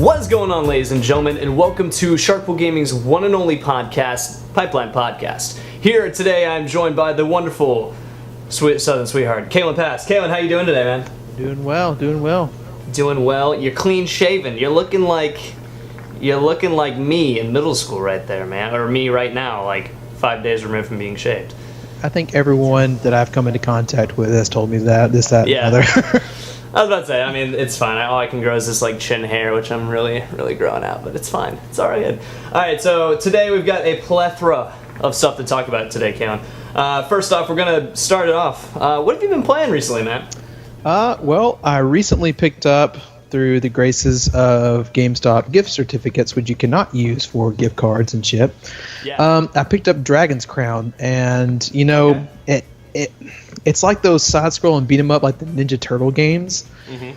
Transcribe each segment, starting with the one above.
What is going on, ladies and gentlemen, and welcome to Sharkpool Gaming's one and only podcast, Pipeline Podcast. Here today, I'm joined by the wonderful Southern sweetheart, Calen Pass. Calen, how you doing today, man? Doing well. Doing well. You're clean shaven. You're looking like me in middle school right there, man. Or me right now, like 5 days removed from being shaved. I think everyone that I've come into contact with has told me that, and the other. I was about to say, I mean, it's fine. All I can grow is this, like, chin hair, which I'm really growing out, but it's fine. It's all right. Good. All right, so today we've got a plethora of stuff to talk about today, Calen. First off, we're going to start it off. What have you been playing recently, man? Well, I recently picked up, through the graces of GameStop, gift certificates, which you cannot use for gift cards and shit. Yeah. I picked up Dragon's Crown, and, you know, it's like those side-scrolling beat-em-up, like the Ninja Turtle games. Mm-hmm.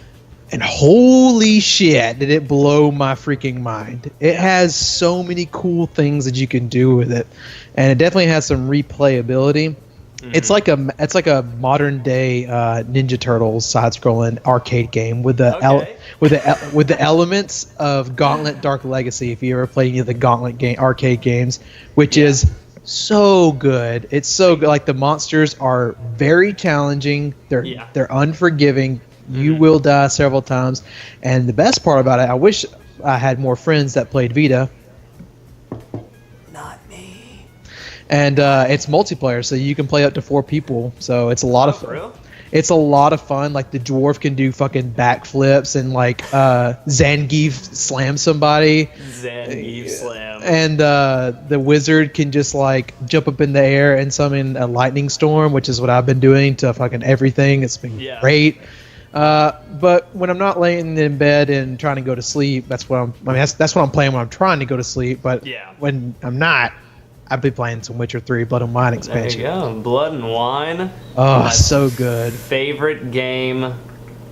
And holy shit, did it blow my freaking mind. It has so many cool things that you can do with it. And it definitely has some replayability. Mm-hmm. It's like a modern day Ninja Turtles side-scrolling arcade game with the elements of Gauntlet Dark Legacy. If you ever played any of the Gauntlet arcade games, which is so good. It's so good. Like, the monsters are very challenging. They're unforgiving. You will die several times. And the best part about it, I wish I had more friends that played Vita. Not me. And it's multiplayer, so you can play up to 4 people. So it's a lot of fun. Real? It's a lot of fun. Like, the dwarf can do fucking backflips, and like Zangief slam somebody. Zangief slam. And the wizard can just like jump up in the air and summon a lightning storm, which is what I've been doing to fucking everything. It's been great. But when I'm not laying in bed and trying to go to sleep, that's what I'm playing when I'm trying to go to sleep. But when I'm not, I've been playing some Witcher 3 Blood and Wine expansion. There you go. Blood and Wine. Oh, so good. Favorite game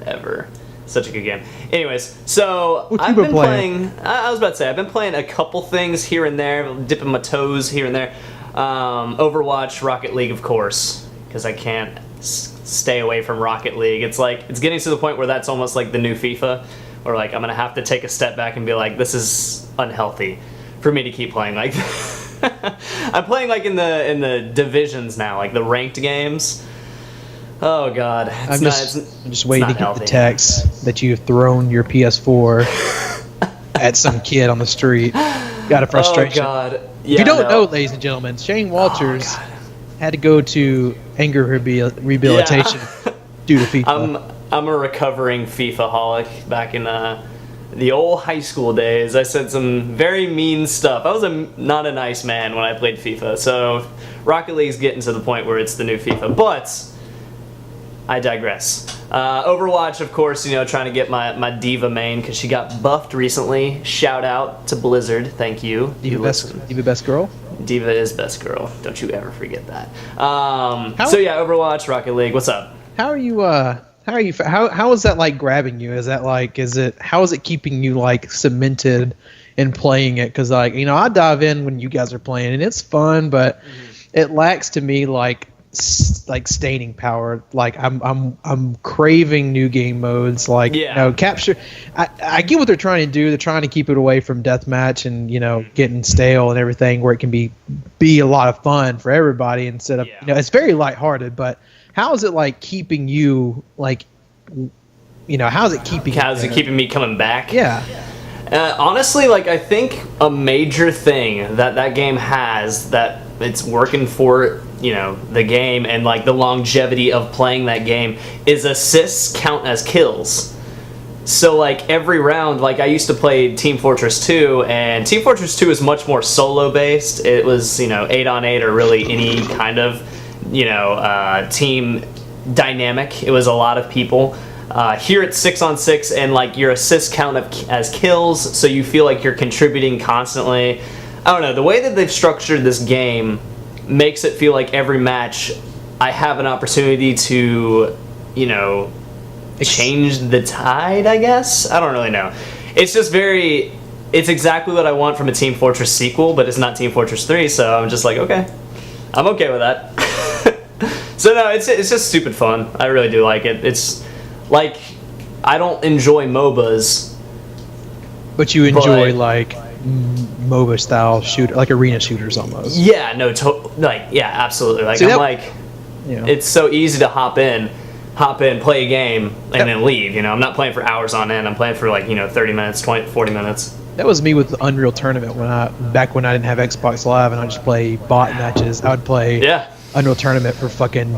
ever. Such a good game. Anyways, so I've been playing. I was about to say, I've been playing a couple things here and there, dipping my toes here and there. Overwatch, Rocket League, of course, because I can't stay away from Rocket League. It's getting to the point where that's almost like the new FIFA, where like I'm gonna have to take a step back and be like, this is unhealthy for me to keep playing like this. I'm playing like in the divisions now, like the ranked games. Oh god, I'm just waiting to get the text that you've thrown your PS4 at some kid on the street. Got a frustration. Oh god. Yeah, if you don't know, ladies and gentlemen, Shane Walters had to go to anger rehabilitation due to FIFA. I'm a recovering FIFA-holic. Back in the old high school days, I said some very mean stuff. I was not a nice man when I played FIFA, so Rocket League's getting to the point where it's the new FIFA. But I digress. Overwatch, of course, trying to get my Diva main because she got buffed recently. Shout out to Blizzard, thank you. Diva best girl. Diva is best girl. Don't you ever forget that. Overwatch, Rocket League. What's up? How is that like grabbing you? How is it keeping you like cemented in playing it? Because I dive in when you guys are playing and it's fun, but it lacks to me like staining power. Like I'm craving new game modes. Capture. I get what they're trying to do. They're trying to keep it away from deathmatch and getting stale and everything, where it can be a lot of fun for everybody instead of it's very lighthearted, but. How is it like keeping you how's it keeping me coming back? Yeah. Honestly, I think a major thing that game has that it's working for, the game and the longevity of playing that game is assists count as kills. So every round, I used to play Team Fortress 2, and Team Fortress 2 is much more solo based. It was 8-on-8 or really any kind of team dynamic. It was a lot of people. Here it's 6-on-6, and your assists count as kills, so you feel like you're contributing constantly. I don't know, the way that they've structured this game makes it feel like every match I have an opportunity to change the tide, I guess. I don't really know. It's just it's exactly what I want from a Team Fortress sequel, but it's not Team Fortress 3, so I'm just like, okay, I'm okay with that. So no, it's just stupid fun. I really do like it. It's I don't enjoy MOBAs But you enjoy But- like MOBA style shooter, like arena shooters almost. Yeah, no, yeah, absolutely. Like, See, I'm that- like, Yeah. it's so easy to hop in, play a game, and Yep. then leave. You know, I'm not playing for hours on end. I'm playing for like 30 minutes, 20, 40 minutes. That was me with the Unreal Tournament back when I didn't have Xbox Live and I just play bot matches. I would play Yeah. Unreal Tournament for fucking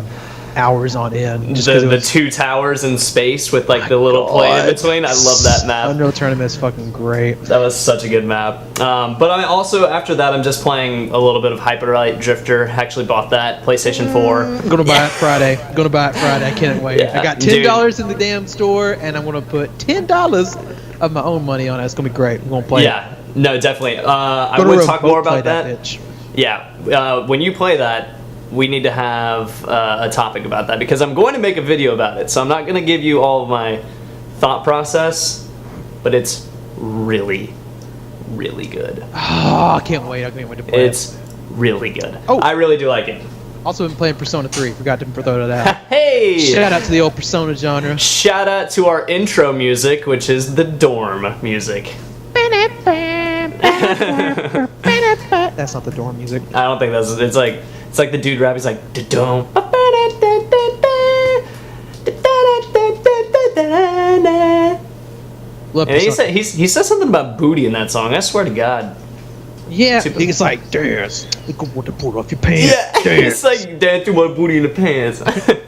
hours on end. Just 'cause it The was- two towers in space with like the little plane in God. between. I love that map. Unreal Tournament is fucking great. That was such a good map. But I also, after that, I'm just playing a little bit of Hyperlight Drifter. Actually bought that, PlayStation 4. I'm gonna buy it Friday. I can't wait. Yeah, I got dude. $10 in the damn store, and I'm gonna put $10 of my own money on it. It's gonna be great. I'm gonna play Yeah, no, definitely. I it. Go to would remote talk more play about that. bitch. Yeah, when you play that, we need to have a topic about that because I'm going to make a video about it. So I'm not going to give you all of my thought process, but it's really, really good. Oh, I can't wait. I can't wait to play It's really good. Oh. I really do like it. it. Also been playing Persona 3. Forgot to throw that out. Hey! Shout out to the old Persona genre. Shout out to our intro music, which is the dorm music. That's not the dorm music. I don't think that's. It's like the dude rap. He's like da-dum. Love And Persona. he says something about booty in that song. I swear to God. Yeah, Super- it's like dance. Look at what to pull off your pants. Yeah, it's Dance. like dance through my booty in the pants. The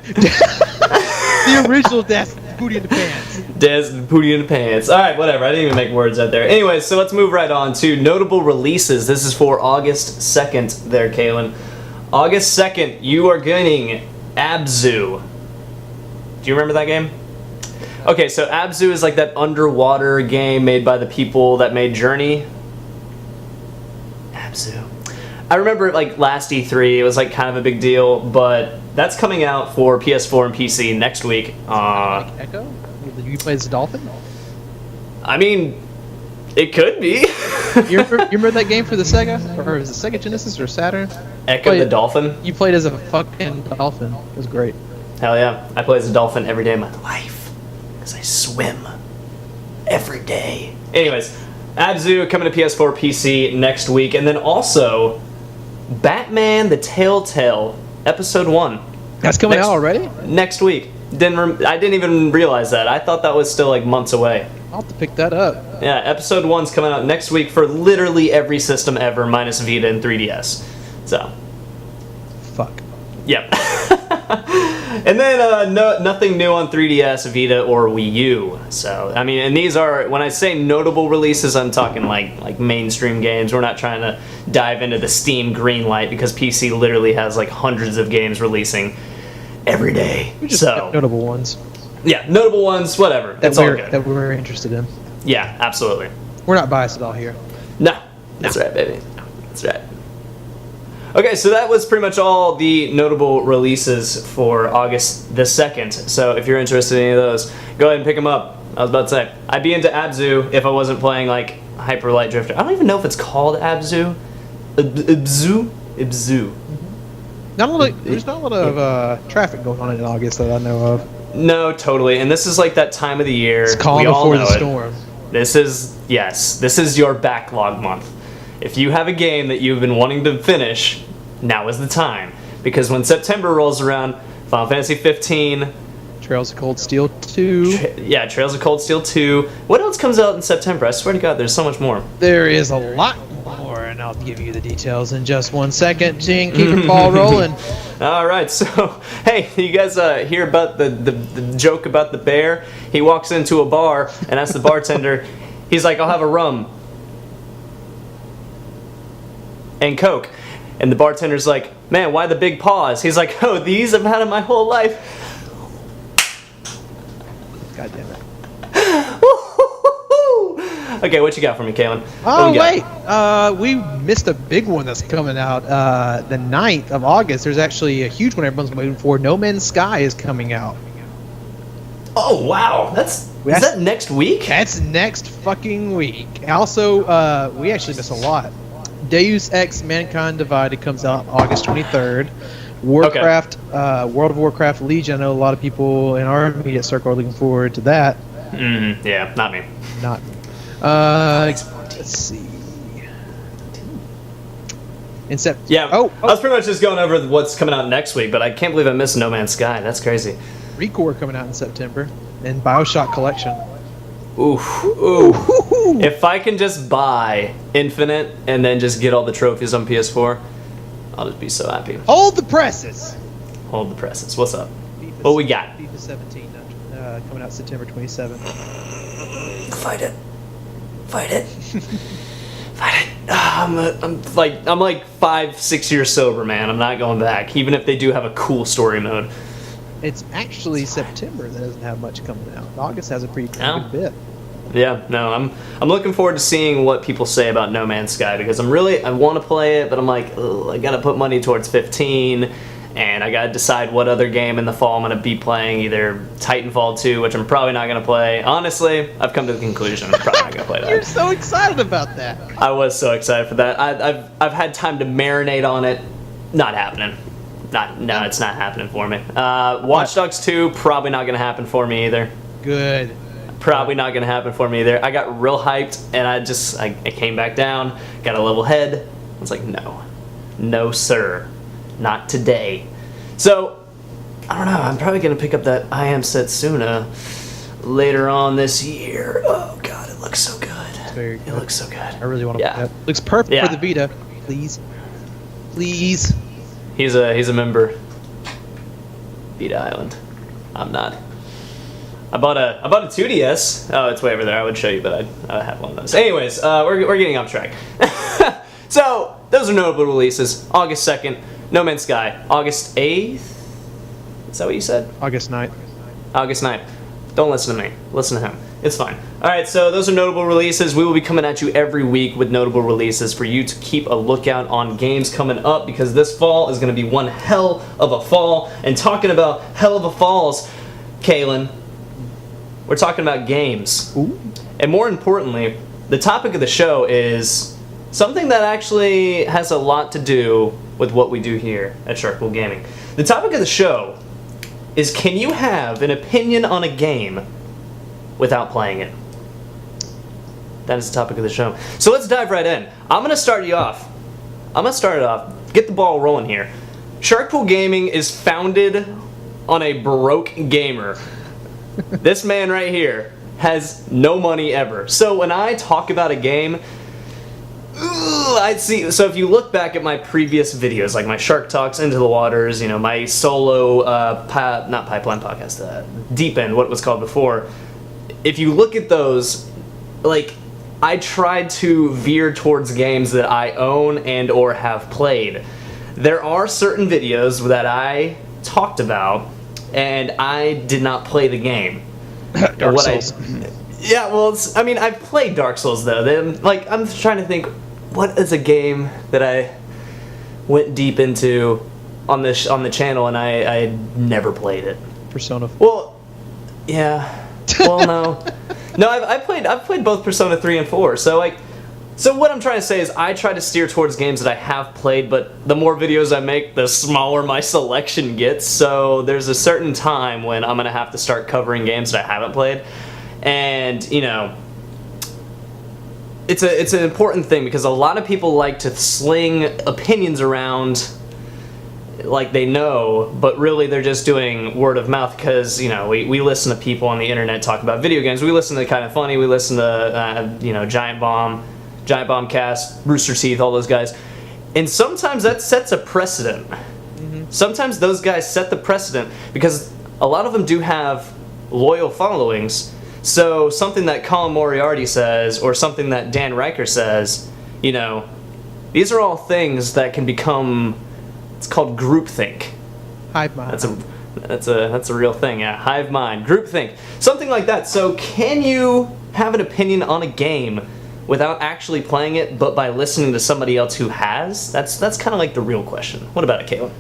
original That's Booty in the Pants. Dance booty in the pants. All right, whatever. I didn't even make words out there. Anyway, so let's move right on to notable releases. This is for August 2nd. There, Calen. August 2nd, you are getting Abzu. Do you remember that game? Okay, so Abzu is like that underwater game made by the people that made Journey. Abzu. I remember like last E3, it was like kind of a big deal, but that's coming out for PS4 and PC next week. Echo? You play as a dolphin? I mean, it could be. You remember that game for the Sega? Or was it Sega Genesis or Saturn? Echo the Dolphin? You played as a fucking dolphin. It was great. Hell yeah. I play as a dolphin every day of my life. Because I swim. Every day. Anyways, Abzu coming to PS4, PC next week. And then also, Batman the Telltale, Episode 1. That's coming Next- out already? Next week. I didn't even realize that. I thought that was still like months away. I'll have to pick that up. Yeah, Episode 1's coming out next week for literally every system ever, minus Vita and 3DS. So, Fuck. yep. And then nothing new on 3DS, Vita, or Wii U. So, I mean, and these are, when I say notable releases, I'm talking like mainstream games. We're not trying to dive into the Steam Greenlight because PC literally has like hundreds of games releasing every day. Just So, notable ones yeah, notable ones, whatever. It's all good. that we're interested in. Yeah, absolutely. We're not biased at all here. No, that's right, baby. That's right. Okay, so that was pretty much all the notable releases for August the 2nd. So if you're interested in any of those, go ahead and pick them up. I was about to say, I'd be into Abzu if I wasn't playing like Hyper Light Drifter. I don't even know if it's called Abzu. Ibzu. There's not a lot of traffic going on in August that I know of. No, totally. And this is like that time of the year. It's calm we all before know the it. storm. This is your backlog month. If you have a game that you've been wanting to finish, now is the time. Because when September rolls around, Final Fantasy 15, Trails of Cold Steel 2. Trails of Cold Steel 2. What else comes out in September? I swear to God, there's so much more. There is a lot more, and I'll give you the details in just 1 second. Gene, keep your ball rolling. All right, so hey, you guys hear about the joke about the bear? He walks into a bar and asks the bartender, he's like, "I'll have a rum and Coke." And the bartender's like, "Man, why the big pause?" He's like, "Oh, these I've had it my whole life." God damn it. Okay, what you got for me, Calen? Oh, What we got? wait. We missed a big one that's coming out the 9th of August. There's actually a huge one everyone's waiting for. No Man's Sky is coming out. Oh, wow. Is that next week? That's next fucking week. Also, we actually missed a lot. Deus Ex Mankind Divided comes out August 23rd. Warcraft, World of Warcraft Legion. I know a lot of people in our immediate circle are looking forward to that. Yeah, not me. Not. Let's see. Yeah. I was pretty much just going over what's coming out next week, but I can't believe I missed No Man's Sky. That's crazy. Recore coming out in September, and Bioshock Collection. Oof. If I can just buy Infinite and then just get all the trophies on PS4, I'll just be so happy. Hold the presses. Hold the presses. What's up? What we got? FIFA 17 coming out September 27th. Fight it. Fight it. Fight it. I'm like 5-6 years sober, man. I'm not going back, even if they do have a cool story mode. It's actually September that doesn't have much coming out. August has a pretty good bit. Yeah, no, I'm looking forward to seeing what people say about No Man's Sky, because I want to play it, but I'm like, I gotta put money towards 15, and I gotta decide what other game in the fall I'm gonna be playing, either Titanfall 2, which I'm probably not gonna play. Honestly, I've come to the conclusion I'm probably not gonna play that. You're so excited about that. I was so excited for that. I've had time to marinate on it. Not happening. No, it's not happening for me. Watch Dogs 2, probably not gonna happen for me either. Good. Probably not gonna happen for me either. I got real hyped, and I came back down, got a level head. I was like, no sir, not today. So I don't know. I'm probably gonna pick up that I Am Setsuna later on this year. Oh god, it looks so good. It's very good. It looks so good. I really want to play that. Looks perfect for the Vita. Please. He's a member. Vita Island. I'm not. I bought a 2DS. Oh, it's way over there. I would show you, but I have one of those. Anyways, we're getting off track. So those are notable releases. August 2nd, No Man's Sky. August 8th. Is that what you said? August 9th. August 9th. Don't listen to me. Listen to him. It's fine. Alright, so those are notable releases. We will be coming at you every week with notable releases for you to keep a lookout on games coming up, because this fall is going to be one hell of a fall. And talking about hell of a falls, Calen, we're talking about games. Ooh. And more importantly, the topic of the show is something that actually has a lot to do with what we do here at Sharkpool Gaming. The topic of the show is, can you have an opinion on a game without playing it? That is the topic of the show. So let's dive right in. I'm going to start it off. Get the ball rolling here. Sharkpool Gaming is founded on a broke gamer. This man right here has no money ever. So when I talk about a game, I'd see. So if you look back at my previous videos, like my Shark Talks, Into the Waters, my solo, not Pipeline podcast, Deep End, what it was called before. If you look at those, I tried to veer towards games that I own and or have played. There are certain videos that I talked about, and I did not play the game. Dark Souls. I've played Dark Souls though. Then, I'm trying to think, what is a game that I went deep into on the channel and I never played it? Persona. Well, yeah. Well, no. I've played both Persona 3 and 4. So what I'm trying to say is I try to steer towards games that I have played, but the more videos I make, the smaller my selection gets. So there's a certain time when I'm going to have to start covering games that I haven't played. And, it's an important thing, because a lot of people like to sling opinions around like they know, but really they're just doing word of mouth, because we listen to people on the internet talk about video games. We listen to Kind of Funny, we listen to Giant Bomb Cast, Rooster Teeth, all those guys, and sometimes that sets a precedent. Sometimes those guys set the precedent because a lot of them do have loyal followings. So something that Colin Moriarty says, or something that Dan Riker says, these are all things that can become, it's called groupthink. Hive mind. That's a real thing, yeah. Hive mind, groupthink, something like that. So can you have an opinion on a game without actually playing it, but by listening to somebody else who has? That's kind of like the real question. What about it, Caleb?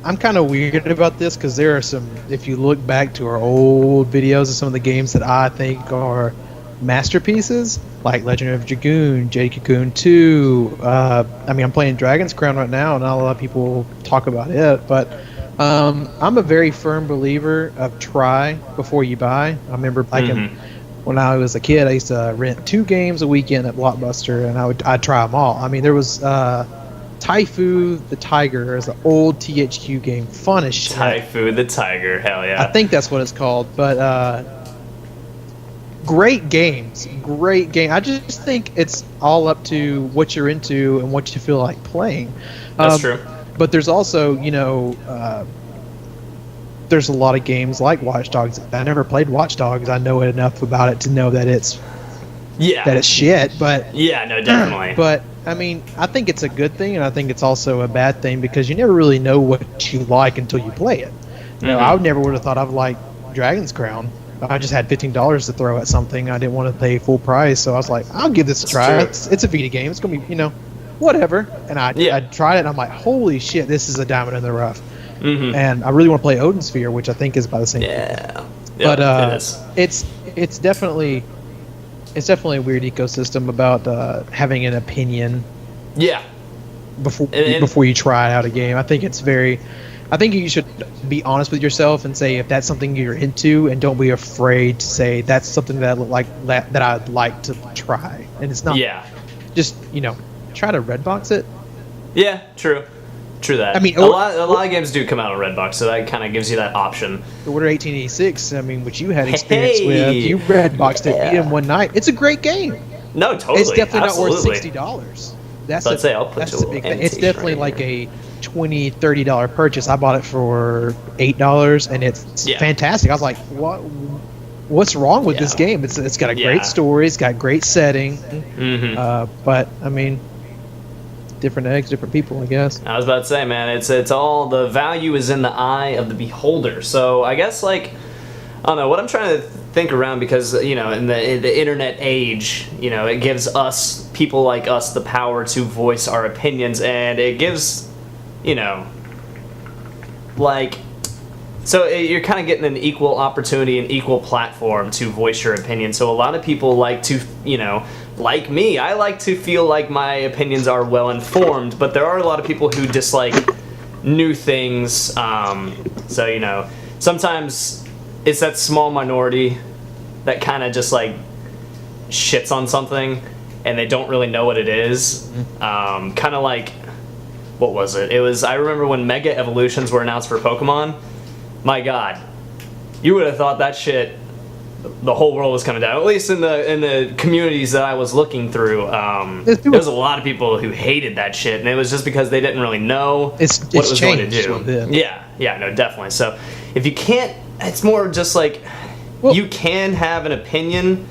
I'm kind of weird about this, because there are some, if you look back to our old videos of some of the games that I think are masterpieces, like Legend of Dragoon, Jade Cocoon 2. I'm playing Dragon's Crown right now, and not a lot of people talk about it, but I'm a very firm believer of try before you buy. I remember when I was a kid, I used to rent 2 games a weekend at Blockbuster, and I'd try them all. I mean, there was Taifu the Tiger is an old THQ game, fun as shit. Taifu the Tiger, hell yeah. I think that's what it's called, but great games, great game. I just think it's all up to what you're into and what you feel like playing. That's true. But there's also, there's a lot of games like Watch Dogs. I never played Watch Dogs. I know enough about it to know that it's shit. But yeah, no, definitely. But I mean, I think it's a good thing, and I think it's also a bad thing because you never really know what you like until you play it. I never would have thought I'd like Dragon's Crown. I just had $15 to throw at something. I didn't want to pay full price, so I was like, I'll give this a try. It's a Vita game. It's gonna be, whatever. And I tried it, and I'm like, holy shit, this is a diamond in the rough. And I really want to play Odin Sphere, which I think is by the same people. But it's definitely a weird ecosystem about having an opinion. Yeah. Before you try out a game, I think you should be honest with yourself and say if that's something you're into, and don't be afraid to say that's something that I'd like to try. And it's not just try to Redbox it. Yeah, true that. I mean, a lot of games do come out on Redbox, so that kind of gives you that option. Order 1886, I mean, which you had experience with, you Redboxed it in one night. It's a great game. No, totally. It's definitely absolutely. not worth $60. That's a big thing. It's definitely like a $20, $30 purchase. I bought it for $8, and it's fantastic. I was like, what's wrong with this game? It's got a great story. It's got great setting. But I mean, different eggs, different people, I guess. I was about to say, man, it's all, the value is in the eye of the beholder. So I guess, like, I don't know what I'm trying to think around, because in the internet age, it gives us, people like us, the power to voice our opinions, and it gives so you're kind of getting an equal opportunity, an equal platform to voice your opinion. So a lot of people like to, like me, I like to feel like my opinions are well informed, but there are a lot of people who dislike new things. So sometimes it's that small minority that kind of just like shits on something and they don't really know what it is. Kind of like, what was it? I remember when Mega Evolutions were announced for Pokemon. My God, you would have thought that shit, the whole world was coming down. At least in the communities that I was looking through, there was a lot of people who hated that shit, and it was just because they didn't really know what it was going to do. Yeah, no, definitely. So if you can't, it's more just like, you can have an opinion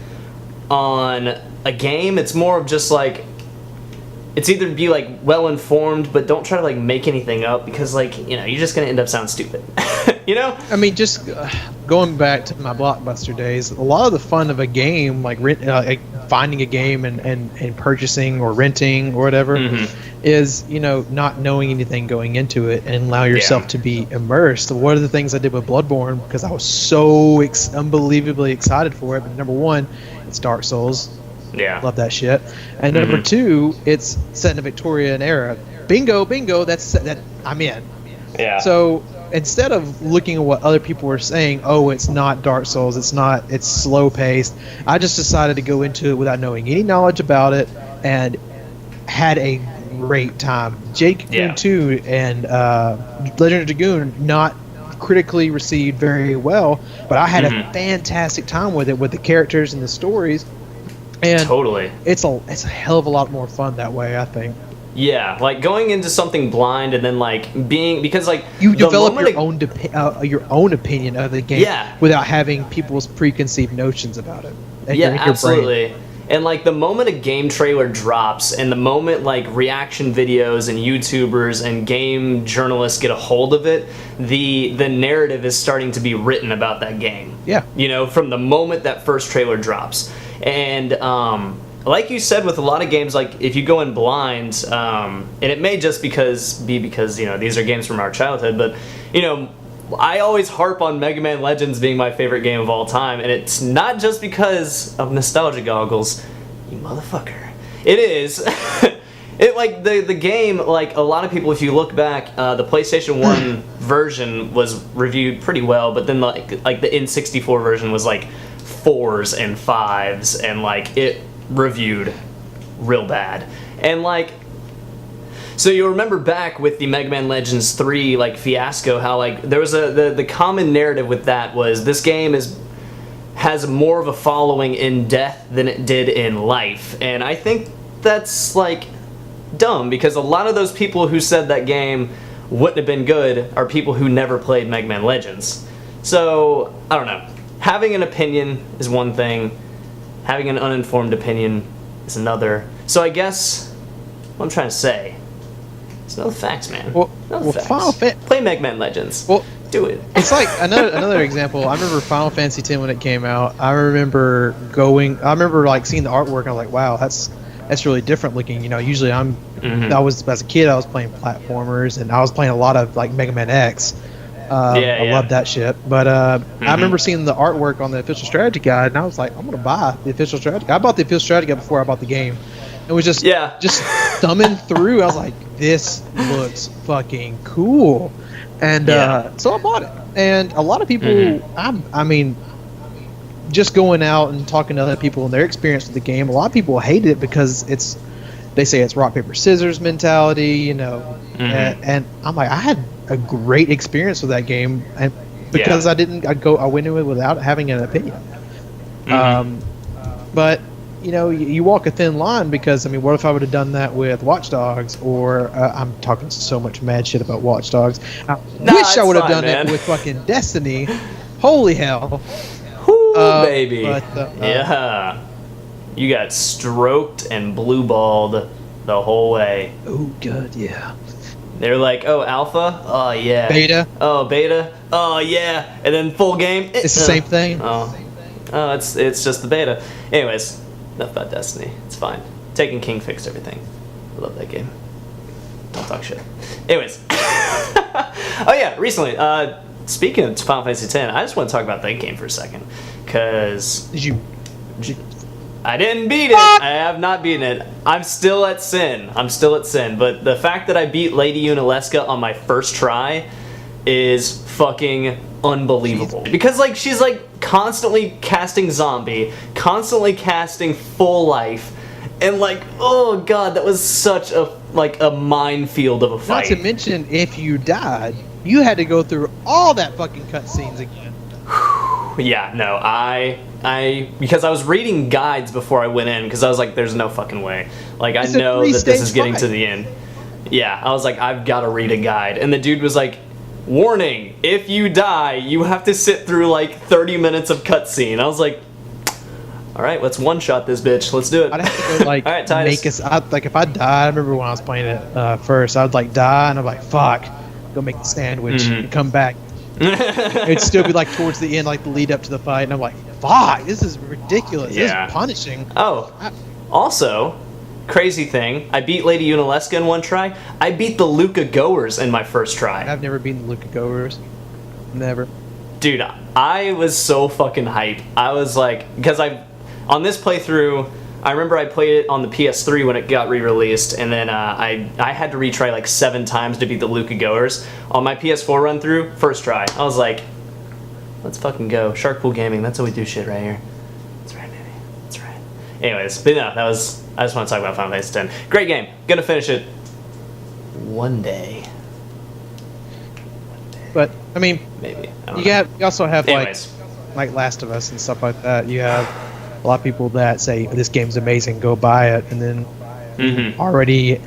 on a game. It's more of just like, it's either be like well informed, but don't try to like make anything up, because like you're just gonna end up sounding stupid. I mean, just going back to my Blockbuster days, a lot of the fun of a game, like finding a game and purchasing or renting or whatever, is not knowing anything going into it and allow yourself to be immersed. So one of the things I did with Bloodborne, because I was so unbelievably excited for it, but number one, it's Dark Souls. Yeah, love that shit. And number two, it's set in a Victorian era. Bingo, that I'm in. Yeah. So instead of looking at what other people were saying, it's not Dark Souls, it's slow paced, I just decided to go into it without knowing any knowledge about it, and had a great time. Jake 2 and Legend of Dragoon, not critically received very well, but I had a fantastic time with it, with the characters and the stories. And totally, it's a hell of a lot more fun that way, I think. Yeah, like going into something blind and then like because like you develop your own opinion of the game without having people's preconceived notions about it. Absolutely. And like the moment a game trailer drops, and the moment like reaction videos and YouTubers and game journalists get a hold of it, the narrative is starting to be written about that game. Yeah. From the moment that first trailer drops. And like you said, with a lot of games, like if you go in blind, and it may just be because these are games from our childhood, but I always harp on Mega Man Legends being my favorite game of all time, and it's not just because of nostalgia goggles, you motherfucker. It is. It like the game, like a lot of people, if you look back, the PlayStation 1 version was reviewed pretty well, but then like the N64 version was like 4s and 5s, and like it reviewed real bad. And like, so you'll remember back with the Mega Man Legends 3 like fiasco, how like there was the common narrative with that was this game has more of a following in death than it did in life. And I think that's like dumb, because a lot of those people who said that game wouldn't have been good are people who never played Mega Man Legends. So I don't know, having an opinion is one thing, having an uninformed opinion is another. So I guess what I'm trying to say is know the facts, man. Know the facts. Play Mega Man Legends. Well, do it. It's like another example. I remember Final Fantasy X when it came out. I remember like seeing the artwork, and I was like, wow, that's really different looking. You know, usually I was, as a kid, I was playing platformers, and I was playing a lot of like Mega Man X. I love that shit. But I remember seeing the artwork on the official strategy guide, and I was like, I'm gonna buy the official strategy guide. I bought the official strategy guide before I bought the game. It was just thumbing through. I was like, this looks fucking cool. And so I bought it. And a lot of people, I mean, just going out and talking to other people and their experience with the game, a lot of people hated it because they say it's rock, paper, scissors mentality, you know. And I'm like, I had a great experience with that game, and because I went into it without having an opinion. But you know, you walk a thin line, because I mean, what if I would have done that with Watch Dogs, or I'm talking so much mad shit about Watch Dogs. I wish I would have done it with fucking Destiny. Holy hell. Baby. But, you got stroked and blue balled the whole way. Oh, good, yeah. They're like, oh, alpha? Oh, yeah. Beta? Oh, beta? Oh, yeah. And then full game? It's the same thing. Oh, it's just the beta. Anyways, enough about Destiny. It's fine. Taken King fixed everything. I love that game. Don't talk shit. Anyways. Oh, yeah, recently, speaking of Final Fantasy X, I just want to talk about that game for a second. Because I didn't beat it. I have not beaten it. I'm still at Sin. But the fact that I beat Lady Unalesca on my first try is fucking unbelievable. Because like she's like constantly casting zombie, constantly casting full life, and like, oh god, that was such a minefield of a fight. Not to mention, if you died, you had to go through all that fucking cutscenes again. Yeah, no, because I was reading guides before I went in, because I was like, there's no fucking way. Like, I know that this is getting to the end. Yeah, I was like, I've got to read a guide. And the dude was like, warning, if you die, you have to sit through like 30 minutes of cutscene. I was like, all right, let's one-shot this bitch. Let's do it. I'd have to go like, all right, Titus. Like if I die, I remember when I was playing it first, I would like die, and I'm like, fuck, go make the sandwich and come back. It'd still be like towards the end, like the lead up to the fight, and I'm like, fuck, this is ridiculous. This is punishing. Also, crazy thing, I beat Lady Unalesca in one try. I beat the Luca Goers in my first try. I've never beaten the Luca Goers. Never. Dude, I was so fucking hyped. I was like, because on this playthrough, I remember I played it on the PS3 when it got re-released, and then I had to retry like 7 times to beat the Luca Goers. On my PS4 run through, first try, I was like, let's fucking go. Sharkpool Gaming, that's how we do shit right here. That's right, baby. That's right. Anyways, but no, I just want to talk about Final Fantasy X. Great game. Gonna finish it one day. But, I mean, maybe. You also have like Last of Us and stuff like that. You have a lot of people that say this game's amazing, go buy it, and then you already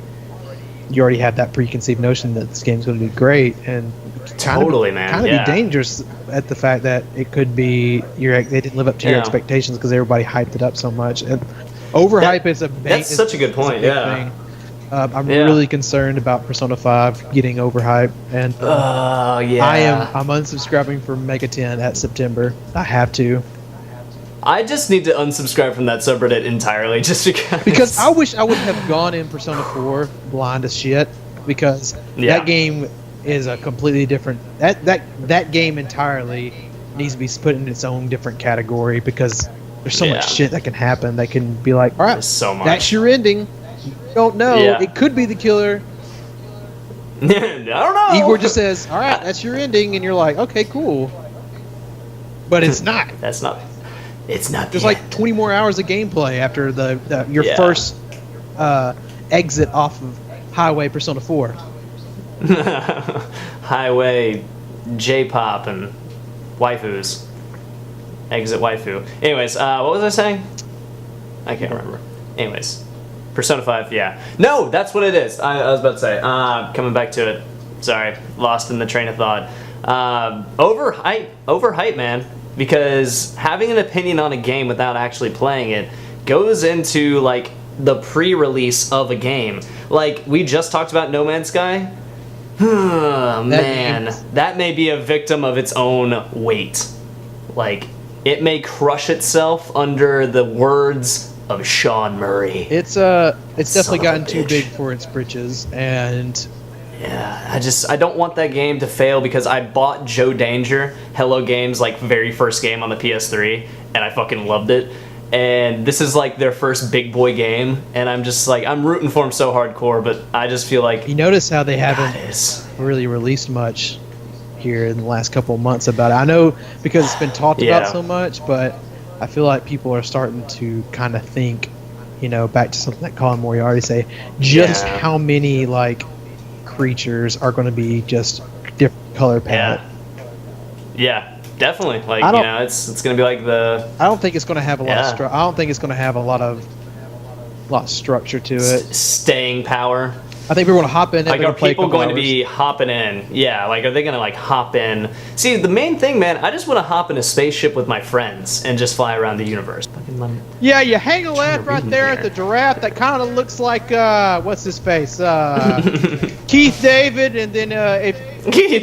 have that preconceived notion that this game's going to be great, and kind of be dangerous at the fact that it could be they didn't live up to your expectations because everybody hyped it up so much. And overhype is that's such a good point. Thing. I'm really concerned about Persona 5 getting overhyped, and I'm unsubscribing from Mega 10 at September. I have to. I just need to unsubscribe from that subreddit entirely, just because I wish I would have gone in Persona 4 blind as shit, because that game is a completely different. That game entirely needs to be put in its own different category, because there's so much shit that can happen. That can be like, all right, so much. That's your ending. You don't know. It could be the killer. I don't know. Igor just says, all right, that's your ending, and you're like, okay, cool. But it's not. That's not. It's not. There's like 20 more hours of gameplay after your Yeah. first exit off of Highway Persona 4. Highway, J-pop, and waifus. Exit waifu. Anyways, what was I saying? I can't remember. Anyways, Persona 5, yeah. No, that's what it is. I was about to say. Coming back to it. Sorry, lost in the train of thought. Overhype, man. Because having an opinion on a game without actually playing it goes into, like, the pre-release of a game. Like, we just talked about No Man's Sky. Man, that may be a victim of its own weight. Like, it may crush itself under the words of Sean Murray. It's definitely gotten too big for its britches, and yeah, I don't want that game to fail because I bought Joe Danger, Hello Games, like, very first game on the PS3, and I fucking loved it. And this is like their first big boy game, and I'm just like, I'm rooting for them so hardcore, but I just feel like... You notice how they haven't really released much here in the last couple of months about it. I know because it's been talked about so much, but I feel like people are starting to kind of think, back to something that Colin Moriarty say, just how many, like, creatures are going to be just different color palette. Yeah. Definitely, like, it's gonna be like the. I don't think it's gonna have a lot of. I don't think it's gonna have a lot of structure to it. Staying power. I think we're gonna hop in. Like, are people going to be hopping in? Yeah, like, are they gonna, like, hop in? See, the main thing, man, I just want to hop in a spaceship with my friends and just fly around the universe. Yeah, you hang a left right there at the giraffe that kind of looks like what's his face, Keith David, and then if you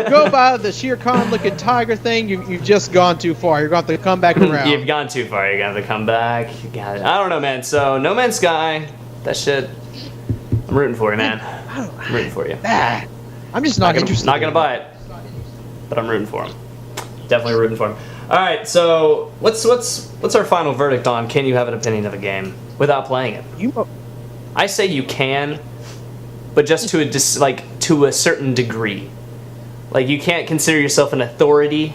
go by the Shere Khan looking tiger thing, you've just gone too far. You're going to have to come back around. You've gone too far. You're going to have to come back. You got it. I don't know, man. So, No Man's Sky, that shit, I'm rooting for you, man. I'm rooting for you. I'm just not interested. Not going to buy it, but I'm rooting for him. Definitely rooting for him. All right, so what's our final verdict on can you have an opinion of a game without playing it? I say you can, but just to a certain degree. Like, you can't consider yourself an authority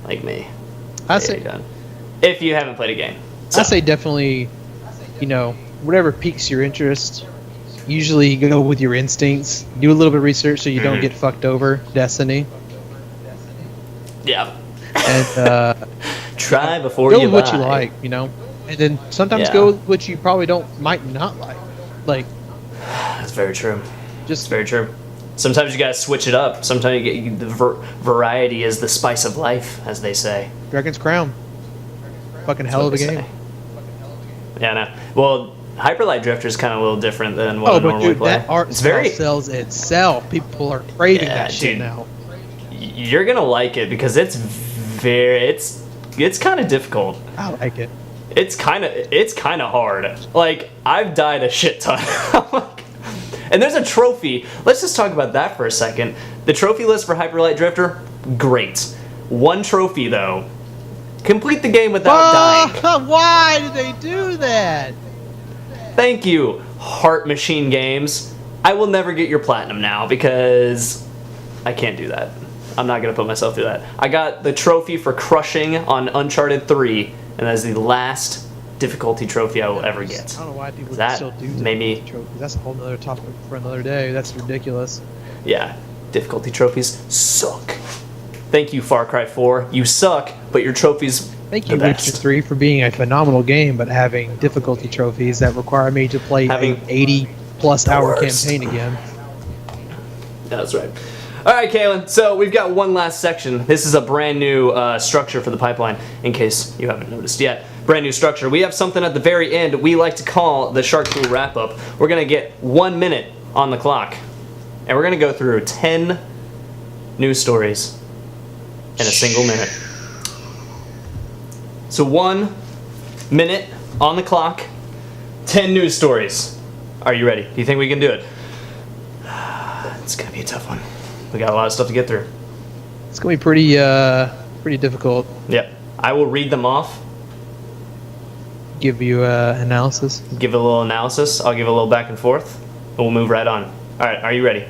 like me. If you haven't played a game. So. I say definitely, whatever piques your interest. Usually go with your instincts. Do a little bit of research so you don't get fucked over. Destiny. Yeah. And try before you buy. Go with what you like, and then sometimes go with what you probably might not like. Like, that's very true. Just very true. Sometimes you gotta switch it up. Sometimes you get the variety is the spice of life, as they say. Dragon's Crown. Fucking hell of a game. Yeah, no. Well, Hyperlight Drifter is kind of a little different than what I normally play. That art sells itself. People are craving that shit now. You're gonna like it because it's kind of difficult. I like it. It's kind of hard. Like, I've died a shit ton. And there's a trophy. Let's just talk about that for a second. The trophy list for Hyperlight Drifter, great. One trophy though. Complete the game without dying. Why did they do that? Thank you, Heart Machine Games. I will never get your platinum now because I can't do that. I'm not going to put myself through that. I got the trophy for crushing on Uncharted 3, and that's the last difficulty trophy I will ever get. I don't know why people still do trophies. That's a whole other topic for another day. That's ridiculous. Yeah, difficulty trophies suck. Thank you, Far Cry 4. You suck, but your trophies Thank you, Witcher 3, for being a phenomenal game, but having difficulty trophies that require me to play an 80-plus hour campaign again. That's right. All right, Calen, so we've got one last section. This is a brand new structure for the pipeline, in case you haven't noticed yet. Brand new structure. We have something at the very end we like to call the Shark Pool Wrap-Up. We're going to get 1 minute on the clock, and we're going to go through 10 news stories in a single minute. So 1 minute on the clock, 10 news stories. Are you ready? Do you think we can do it? It's going to be a tough one. We got a lot of stuff to get through. It's going to be pretty difficult. Yep. I will read them off. Give you analysis. Give a little analysis. I'll give a little back and forth. And we'll move right on. All right. Are you ready?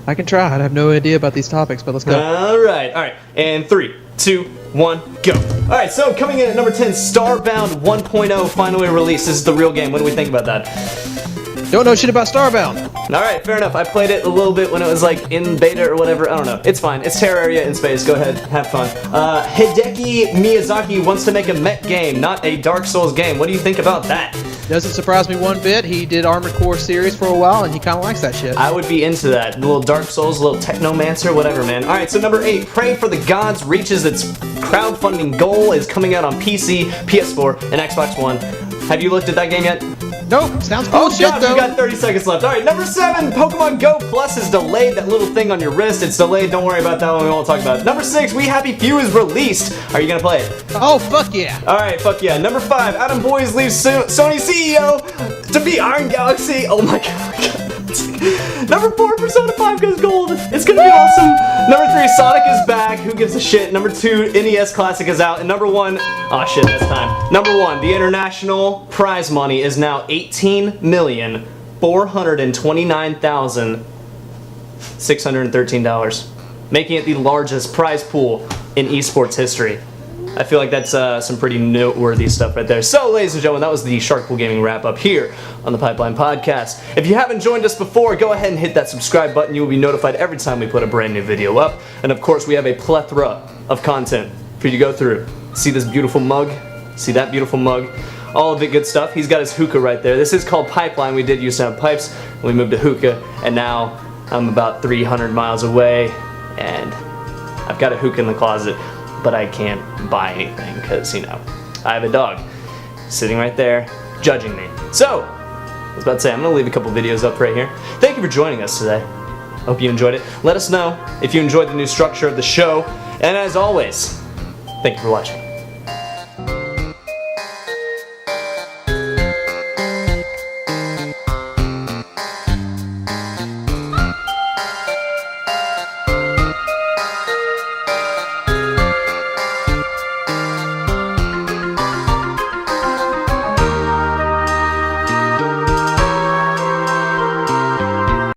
I can try. I have no idea about these topics, but let's go. All right. And 3, 2, 1, go. Alright, so coming in at number 10, Starbound 1.0 finally released. This is the real game. What do we think about that? Don't know shit about Starbound. Alright, fair enough. I played it a little bit when it was like in beta or whatever. I don't know. It's fine. It's Terraria in space. Go ahead, have fun. Hideki Miyazaki wants to make a mech game, not a Dark Souls game. What do you think about that? Doesn't surprise me one bit. He did Armored Core series for a while, and he kind of likes that shit. I would be into that. A little Dark Souls, a little Technomancer, whatever, man. Alright, so number 8, Pray for the Gods reaches its crowdfunding goal, is coming out on PC, PS4, and Xbox One. Have you looked at that game yet? Nope, sounds cool shit God, though. we got 30 seconds left. Alright, number 7, Pokemon Go Plus is delayed. That little thing on your wrist, it's delayed. Don't worry about that one, we won't talk about it. Number 6, We Happy Few is released. Are you gonna play it? Oh, fuck yeah. Alright, fuck yeah. Number 5, Adam Boyes leaves Sony CEO to be Iron Galaxy. Oh my god. Number 4, Persona 5 goes gold. It's gonna be awesome. Number 3, Sonic is back. Who gives a shit? Number 2, NES Classic is out. And number 1, oh shit, that's time. Number 1, the international prize money is now $18,429,613, making it the largest prize pool in esports history. I feel like that's some pretty noteworthy stuff right there. So, ladies and gentlemen, that was the Shark Pool Gaming wrap-up here on the Pipeline Podcast. If you haven't joined us before, go ahead and hit that subscribe button. You will be notified every time we put a brand new video up. And of course, we have a plethora of content for you to go through. See this beautiful mug? See that beautiful mug? All of it good stuff. He's got his hookah right there. This is called Pipeline. We did used to have pipes. We moved to hookah, and now I'm about 300 miles away, and I've got a hookah in the closet. But I can't buy anything because, you know, I have a dog sitting right there judging me. So, I was about to say, I'm going to leave a couple videos up right here. Thank you for joining us today. Hope you enjoyed it. Let us know if you enjoyed the new structure of the show. And as always, thank you for watching.